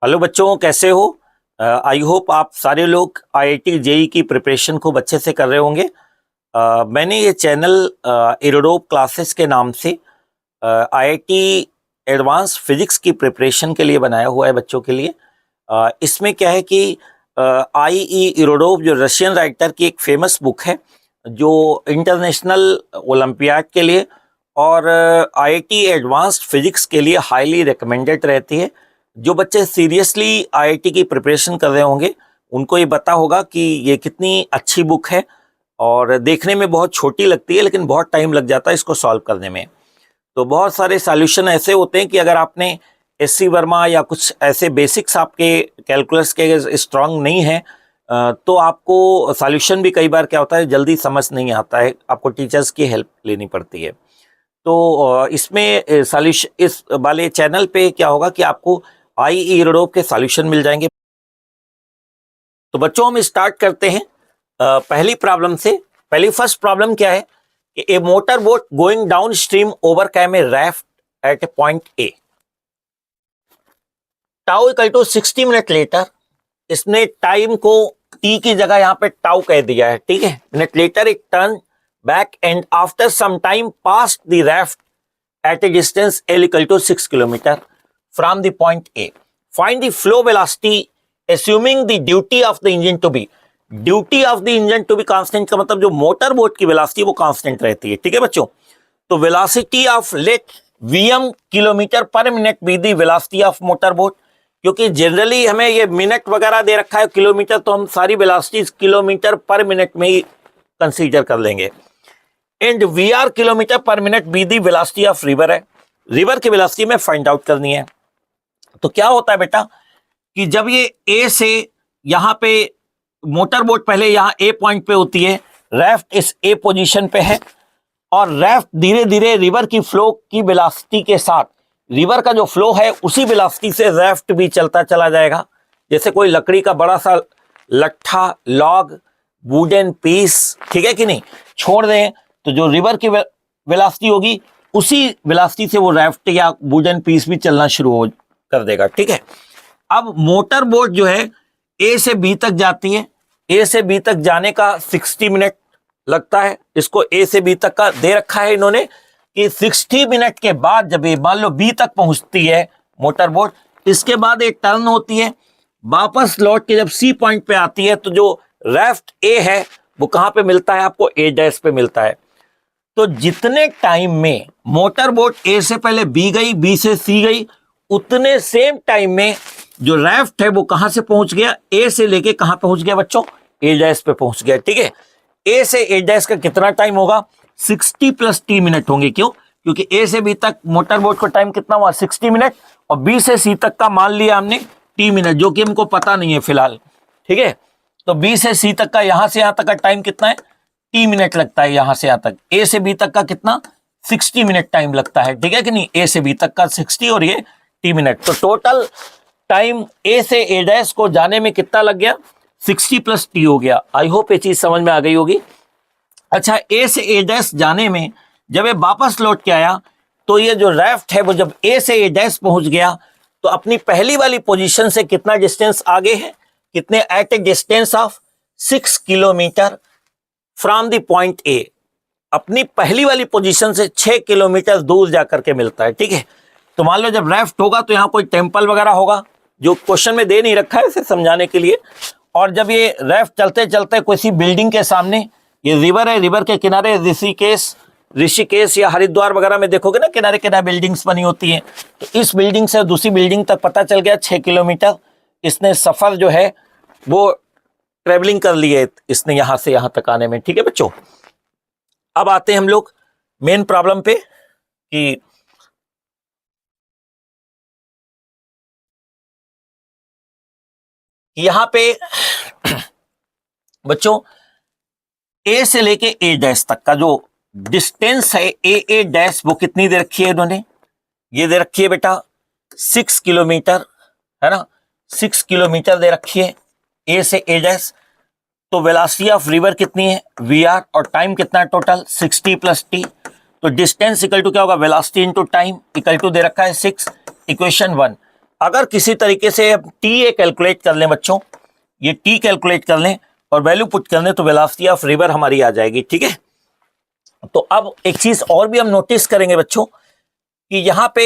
Hello बच्चों, कैसे हो? आई होप आप सारे लोग आईआईटी जेई की प्रिपरेशन खूब अच्छे से कर रहे होंगे। मैंने ये चैनल एरोडोप क्लासेस के नाम से आईआईटी एडवांस फिजिक्स की प्रिपरेशन के लिए बनाया हुआ है बच्चों के लिए। इसमें क्या है कि आई.ई. इरोडोव जो रशियन राइटर की एक फेमस बुक है जो इंटरनेशनल ओलंपियाड के लिए और आईआईटी एडवांस्ड फिजिक्स के लिए हाईली रिकमेंडेड रहती है। जो बच्चे सीरियसली आईआईटी की प्रिपरेशन कर रहे होंगे उनको ये पता होगा कि ये कितनी अच्छी बुक है और देखने में बहुत छोटी लगती है लेकिन बहुत टाइम लग जाता है इसको सॉल्व करने में। तो बहुत सारे सॉल्यूशन ऐसे होते हैं कि अगर आपने एससी वर्मा या कुछ ऐसे बेसिक्स आपके कैलकुलस के स्ट्रांग नहीं है तो आपको सॉल्यूशन भी कई बार क्या होता है जल्दी समझ नहीं आता है, आपको टीचर्स की हेल्प लेनी पड़ती है। तो इसमें सॉल्यूशन इस वाले चैनल पे क्या होगा कि आपको आई.ई. इरोडोव के सॉल्यूशन मिल जाएंगे। तो बच्चों हम स्टार्ट करते हैं पहली प्रॉब्लम से। पहली फर्स्ट प्रॉब्लम क्या है कि a motor boat going down stream overcome a raft at a point A, tau equal to 60 minute later. इसने टाइम को टी की जगह यहां पे टाउ कह दिया है, ठीक है। Minute later it turn back and after some time passed the raft at a distance L equal to 6 kilometer from the point A. Find the flow velocity assuming the duty of the engine to be. Duty of the engine to be constant का मतलब जो motor boat की velocity वो constant रहती है, ठीक है बच्चों। तो velocity of let Vm kilometre per minute be the velocity of motor boat, क्योंकि जनरली हमें ये मिनट वगैरह दे रखा है किलोमीटर, तो हम सारी वेलोसिटी किलोमीटर पर मिनट में ही कंसीडर कर लेंगे। And V kilometre per minute be the velocity of river है, रिवर की वेलोसिटी में फाइंड आउट करनी है। तो क्या होता है बेटा कि जब ये ए से यहां पे मोटर बोट पहले यहां ए पॉइंट पे होती है, राफ्ट इस ए पोजीशन पे है और राफ्ट धीरे धीरे रिवर की फ्लो की वेलोसिटी के साथ, रिवर का जो फ्लो है उसी वेलोसिटी से राफ्ट भी चलता चला जाएगा। जैसे कोई लकड़ी का बड़ा सा लट्ठा, लॉग, वुडन पीस, ठीक है कि नहीं, छोड़ दें तो जो रिवर की वेलोसिटी होगी उसी वेलोसिटी से वो राफ्ट या वुडन पीस भी चलना शुरू कर देगा, ठीक है। अब मोटर बोट जो है ए से बी तक जाती है, ए से बी तक जाने का 60 मिनट लगता है। इसको ए से बी तक का दे रखा है इन्होंने कि 60 मिनट के बाद जब ये मान लो बी तक पहुंचती है मोटर बोट, इसके बाद एक टर्न होती है, वापस लौट के जब सी पॉइंट पे आती है तो जो राफ्ट ए है वो कहां पे मिलता है आपको, ए डैश पे मिलता है। तो जितने टाइम में मोटर बोट ए से पहले बी गई, बी से सी गई, उतने सेम टाइम में जो राफ्ट है वो कहां से पहुंच गया, ए से लेके कहां पहुंच गया बच्चों, ए डैश पे पहुंच गया, ठीक है। ए से ए डैश का कितना टाइम होगा, 60 प्लस टी मिनट होंगे। क्यों? क्योंकि ए से बी तक मोटर बोट का टाइम कितना हुआ, 60 मिनट, और बी से सी तक का मान लिया हमने टी मिनट, जो कि हमको पता नहीं है फिलहाल, ठीक है। तो बी से सी तक का यहां से यहां तक का टाइम कितना है, टी मिनट लगता है यहां से यहां तक। ए से बी तक का कितना, 60 मिनट टाइम लगता है, ठीक है कि नहीं। ए से बी तक का 60 और ये टी मिनट, तो टोटल टाइम ए से ए डैश को जाने में कितना लग गया, 60 प्लस टी हो गया। आई होप ये चीज समझ में आ गई होगी। अच्छा, ए से ए डैश जाने में जब ये वापस लौट के आया तो ये जो राफ्ट है वो जब ए से ए डैश पहुंच गया तो अपनी पहली वाली पोजीशन से कितना डिस्टेंस आगे है, कितने, at a distance of 6 kilometre from the point A, अपनी पहली वाली पोजीशन से 6 किलोमीटर दूर जाकर के मिलता है, ठीक है। तो मान लो जब राफ्ट होगा तो यहां कोई टेम्पल वगैरह होगा जो क्वेश्चन में दे नहीं रखा है इसे समझाने के लिए, और जब ये राफ्ट चलते चलते किसी बिल्डिंग के सामने, ये रिवर है, रिवर के किनारे ऋषिकेश या हरिद्वार वगैरह में देखोगे ना किनारे किनारे बिल्डिंग्स बनी होती हैं, तो इस बिल्डिंग से दूसरी बिल्डिंग तक पता चल गया 6 किलोमीटर इसने सफर जो है वो ट्रेवलिंग कर ली है इसने यहां से यहां तक आने में, ठीक है बच्चों। अब आते हैं हम लोग मेन प्रॉब्लम पे कि यहां पे बच्चों ए से लेके ए डैश तक का जो डिस्टेंस है ए डैश वो कितनी दे रखी है इन्होंने, ये दे रखी है बेटा 6 किलोमीटर, है ना, 6 किलोमीटर दे रखी है ए से ए डैश। तो वेलोसिटी ऑफ रिवर कितनी है, वी आर, और टाइम कितना है टोटल 60 प्लस टी। तो डिस्टेंस इक्वल टू क्या होगा, velocity into time equal to दे रखा है 6, इक्वेशन 1। अगर किसी तरीके से टी ए कैलकुलेट कर लें बच्चों, ये टी कैलकुलेट कर लें और वैल्यू पुट कर लें तो वेलोसिटी ऑफ रिवर हमारी आ जाएगी, ठीक है। तो अब एक चीज और भी हम नोटिस करेंगे बच्चों कि यहां पे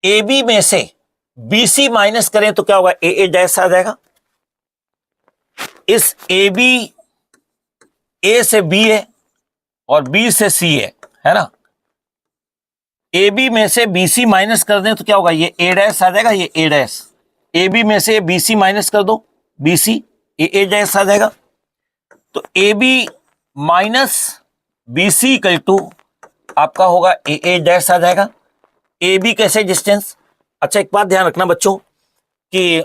ए बी में से बी सी माइनस करें तो क्या होगा, ए डैश आ जाएगा। इस ए बी, ए से बी है और बी से सी है ना। ए बी में से बी सी माइनस कर दें तो क्या होगा, ये ए डैश आ जाएगा, ये ए डैश। ए बी में से बी सी माइनस कर दो, बी सी, ए डैश आ जाएगा। तो A B minus B C equal to आपका होगा ए डैश आ जाएगा। ए बी कैसे डिस्टेंस। अच्छा एक बात ध्यान रखना बच्चों कि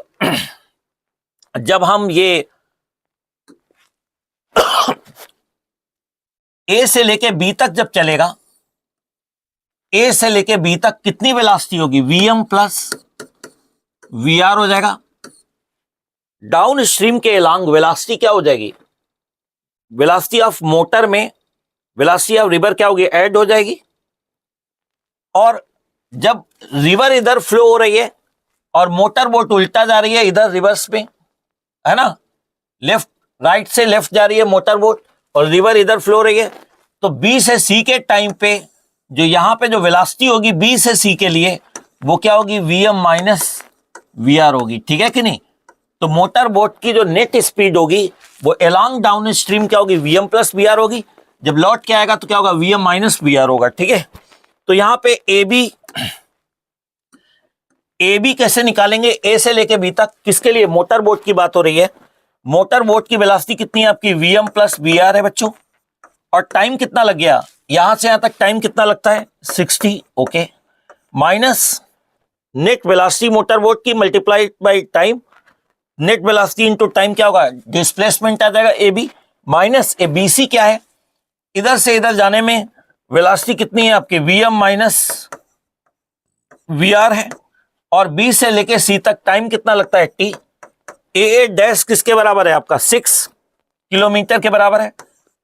जब हम ये ए से लेके बी तक जब चलेगा, ए से लेके बी तक कितनी वेलोसिटी होगी, वीएम प्लस वीआर हो जाएगा। डाउन स्ट्रीम के अलोंग वेलोसिटी क्या हो जाएगी, वेलोसिटी ऑफ मोटर में वेलोसिटी ऑफ रिवर क्या होगी, ऐड हो जाएगी। और जब रिवर इधर फ्लो हो रही है और मोटर बोट उल्टा जा रही है इधर रिवर्स में, है ना, लेफ्ट राइट से लेफ्ट जा रही है मोटर बोट और रिवर इधर फ्लो हो रही है, तो बी से सी के टाइम पे जो यहां पे जो वेलोसिटी होगी बी से सी के लिए वो क्या होगी, वीएम माइनस वीआर होगी, ठीक है कि नहीं। तो मोटर बोट की जो नेट स्पीड होगी वो अलोंग डाउन स्ट्रीम क्या होगी, वीएम प्लस वीआर होगी। जब लौट के आएगा तो क्या होगा, वीएम माइनस वीआर होगा, ठीक है। तो यहां पे ए बी कैसे निकालेंगे, ए से लेके बी तक, किसके लिए, मोटर बोट की बात हो रही है। मोटर बोट की वेलोसिटी कितनी है आपकी, वीएम प्लस वीआर है बच्चों। और टाइम कितना लग गया, यहां से यहां तक टाइम कितना लगता है, 60, okay. Minus net velocity motor boat की multiplied by time, net velocity into time क्या होगा, डिस्प्लेसमेंट आ जाएगा A B. Minus A B C क्या है, इधर से इधर जाने में वेलोसिटी कितनी है आपकी, वीएम माइनस वीआर है। और बी से लेके सी तक टाइम कितना लगता है, टी। ए डैश किसके बराबर है आपका, 6 किलोमीटर के बराबर है।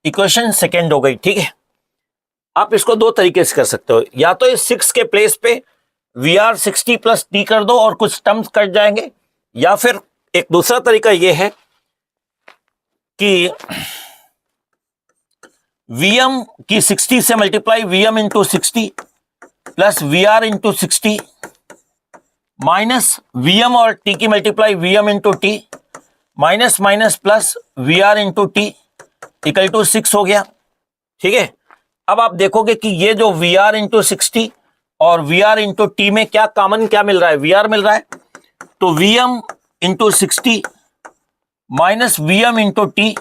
इक्वेशन सेकेंड हो गई, ठीक है। आप इसको दो तरीके से कर सकते हो, या तो इस 6 के प्लेस पे वी आर 60 प्लस टी कर दो और कुछ टर्म्स कट जाएंगे, या फिर एक दूसरा तरीका यह है कि वीएम की 60 से multiply VM into 60 plus V R into 60 minus VM और टी की multiply VM into T minus minus plus V R into T equal to 6 हो गया, ठीक है। अब आप देखोगे कि ये जो वी आर इंटू 60 और वी आर इंटू टी में क्या कॉमन क्या मिल रहा है, वी आर मिल रहा है। तो VM into 60 minus VM into T,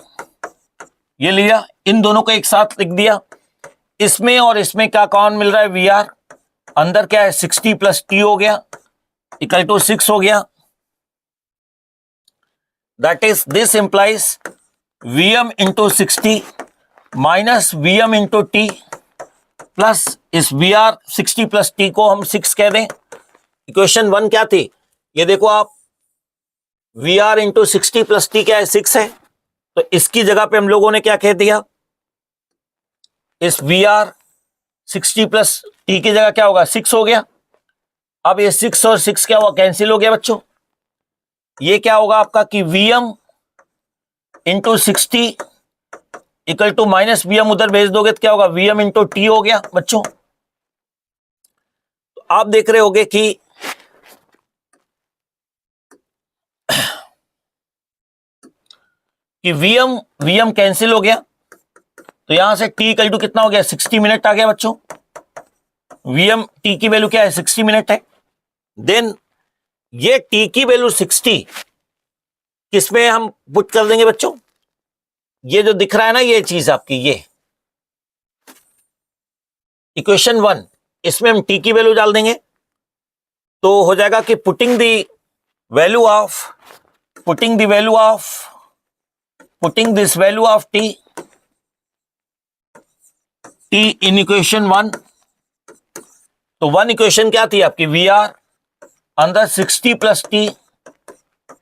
ये लिया, इन दोनों को एक साथ लिख दिया। इसमें और इसमें क्या कॉमन मिल रहा है, वी आर, अंदर क्या है 60 प्लस टी हो गया इक्वल टू 6 हो गया। That is this implies VM into 60 minus VM into T plus इस वी आर 60 प्लस टी को हम 6 कह दें। इक्वेशन 1 क्या थी, ये देखो आप, V R into 60 plus T क्या है, 6 है। तो इसकी जगह पे हम लोगों ने क्या कह दिया, इस वी आर 60 प्लस टी की जगह क्या होगा, 6 हो गया। अब ये 6 और 6 क्या हुआ, कैंसिल हो गया बच्चों। ये क्या होगा आपका कि VM into 60 equal to minus VM उधर भेज दोगे तो क्या होगा, वीएम इंटू टी हो गया बच्चों। तो आप देख रहे होगे कि वीएम वीएम कैंसिल हो गया, तो यहां से टी इक्वल टू कितना हो गया, 60 मिनट आ गया बच्चों। वीएम टी की वैल्यू क्या है, 60 मिनट है। देन ये टी की वैल्यू 60 किसमें हम पुट कर देंगे बच्चों, ये जो दिख रहा है ना ये चीज आपकी, ये इक्वेशन 1, इसमें हम टी की वैल्यू डाल देंगे तो हो जाएगा कि putting the value of T in equation 1। तो 1 इक्वेशन क्या थी आपकी, वी आर अंदर 60 प्लस टी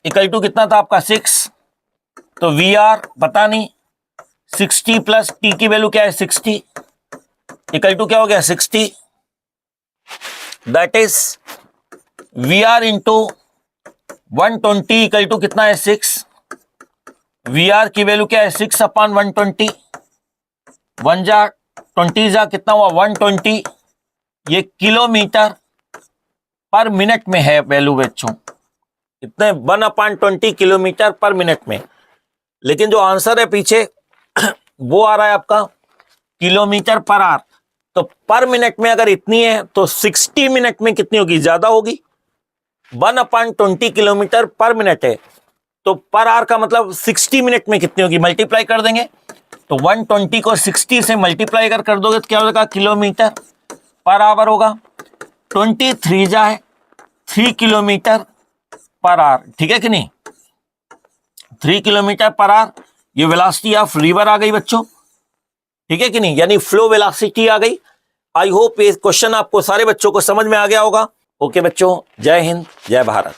इक्वल टू कितना था आपका 6। तो वी आर पता नहीं, 60 प्लस टी की वैल्यू क्या है 60 इक्वल टू क्या हो गया 60। That is V R into 120 equal to कितना है 6। वी आर की वैल्यू क्या है 6 अपॉन 120, 1 जा 20 जा कितना हुआ 120। ये किलोमीटर पर मिनट में है वैल्यू बच्चों, कितने 1 अपॉन 20 किलोमीटर पर मिनट में। लेकिन जो आंसर है पीछे वो आ रहा है आपका किलोमीटर पर आवर। तो पर मिनट में अगर इतनी है तो 60 मिनट में कितनी होगी, ज्यादा होगी। 1 अपॉन 20 किलोमीटर पर मिनट है तो पर आवर का मतलब 60 मिनट में कितनी होगी, मल्टीप्लाई कर देंगे। तो 120 को 60 से मल्टीप्लाई अगर कर दोगे तो क्या होगा, किलोमीटर पर आवर होगा। 23 जा है 3 किलोमीटर पर आवर, ठीक है कि नहीं, 3 किलोमीटर पर आवर। ये वेलोसिटी ऑफ रिवर आ गई बच्चों, ठीक है कि नहीं, यानी फ्लो वेलोसिटी आ गई। आई होप ये क्वेश्चन आपको सारे बच्चों को समझ में आ गया होगा। ओके बच्चों, जय हिंद जय भारत।